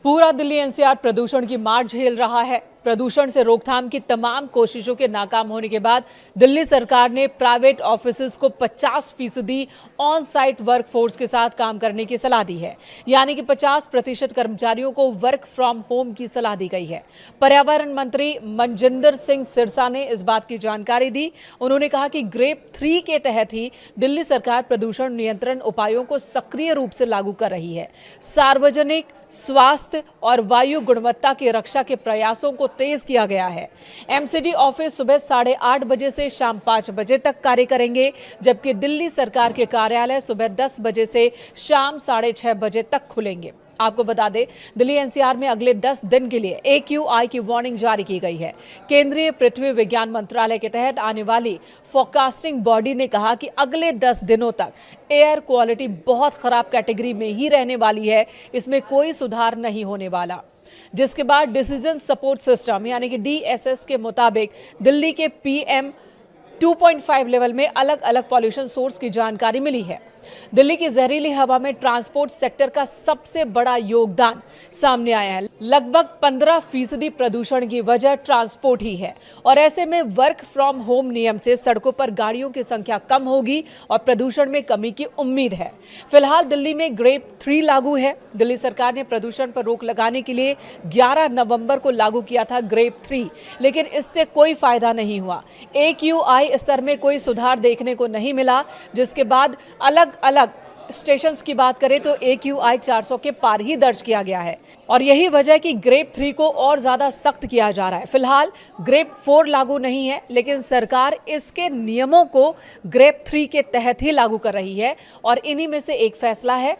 पूरा दिल्ली एनसीआर प्रदूषण की मार झेल रहा है। प्रदूषण से रोकथाम की तमाम कोशिशों के नाकाम होने के बाद दिल्ली सरकार ने प्राइवेट ऑफिसेज को 50% ऑन साइट वर्क फोर्स के साथ काम करने की सलाह दी है। यानी कि 50% कर्मचारियों को वर्क फ्रॉम होम की सलाह दी गई है। पर्यावरण मंत्री मनजिंदर सिंह सिरसा ने इस बात की जानकारी दी। उन्होंने कहा कि ग्रेप 3 के तहत ही दिल्ली सरकार प्रदूषण नियंत्रण उपायों को सक्रिय रूप से लागू कर रही है। सार्वजनिक स्वास्थ्य और वायु गुणवत्ता की रक्षा के प्रयासों को तेज किया गया है। एमसीडी ऑफिस सुबह 8:30 बजे से शाम 5 बजे तक कार्य करेंगे, जबकि दिल्ली सरकार के कार्यालय सुबह 10 बजे से शाम 6:30 बजे तक खुलेंगे। आपको बता दें, दिल्ली एनसीआर में अगले 10 दिन के लिए AQI की वार्निंग जारी की गई है। केंद्रीय पृथ्वी विज्ञान मंत्रालय के तहत आने वाली फोरकास्टिंग बॉडी ने कहा कि अगले 10 दिनों तक एयर क्वालिटी बहुत खराब कैटेगरी में ही रहने वाली है, इसमें कोई सुधार नहीं होने वाला। जिसके बाद डिसीजन सपोर्ट सिस्टम यानी कि DSS के मुताबिक दिल्ली के PM 2.5 लेवल में अलग अलग पॉल्यूशन सोर्स की जानकारी मिली है। दिल्ली की जहरीली हवा में ट्रांसपोर्ट सेक्टर का सबसे बड़ा योगदान सामने आया है। लगभग 15% प्रदूषण की वजह ट्रांसपोर्ट ही है और ऐसे में वर्क फ्रॉम होम नियम से सड़कों पर गाड़ियों की संख्या कम होगी और प्रदूषण में कमी की उम्मीद है। फिलहाल दिल्ली में ग्रेप 3 लागू है। दिल्ली सरकार ने प्रदूषण पर रोक लगाने के लिए 11 नवंबर को लागू किया था ग्रेप 3, लेकिन इससे कोई फायदा नहीं हुआ। AQI स्तर में कोई सुधार देखने को नहीं मिला, जिसके बाद अलग अलग स्टेशंस की बात करें तो AQI 400 के पार ही दर्ज किया गया है और यही वजह है कि ग्रेप 3 को और ज्यादा सख्त किया जा रहा है। फिलहाल ग्रेप 4 लागू नहीं है, लेकिन सरकार इसके नियमों को ग्रेप 3 के तहत ही लागू कर रही है और इन्हीं में से एक फैसला है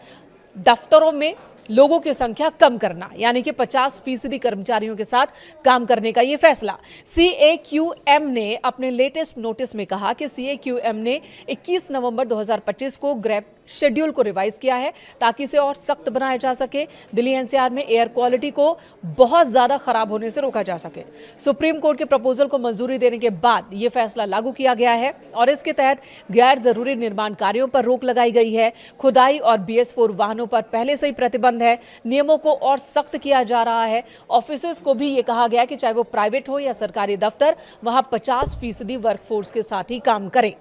दफ्तरों में लोगों की संख्या कम करना, यानी कि 50% कर्मचारियों के साथ काम करने का ये फैसला। CAQM ने अपने लेटेस्ट नोटिस में कहा कि CAQM ने 21 नवंबर 2025 को ग्रेप शेड्यूल को रिवाइज किया है ताकि इसे और सख्त बनाया जा सके, दिल्ली एनसीआर में एयर क्वालिटी को बहुत ज्यादा खराब होने से रोका जा सके। सुप्रीम कोर्ट के प्रपोजल को मंजूरी देने के बाद यह फैसला लागू किया गया है और इसके तहत गैर जरूरी निर्माण कार्यों पर रोक लगाई गई है। खुदाई और BS4 वाहनों पर पहले से ही प्रतिबंध है। नियमों को और सख्त किया जा रहा है। ऑफिसेज को भी ये कहा गया कि चाहे वो प्राइवेट हो या सरकारी दफ्तर, वहां 50% वर्कफोर्स के साथ ही काम करें।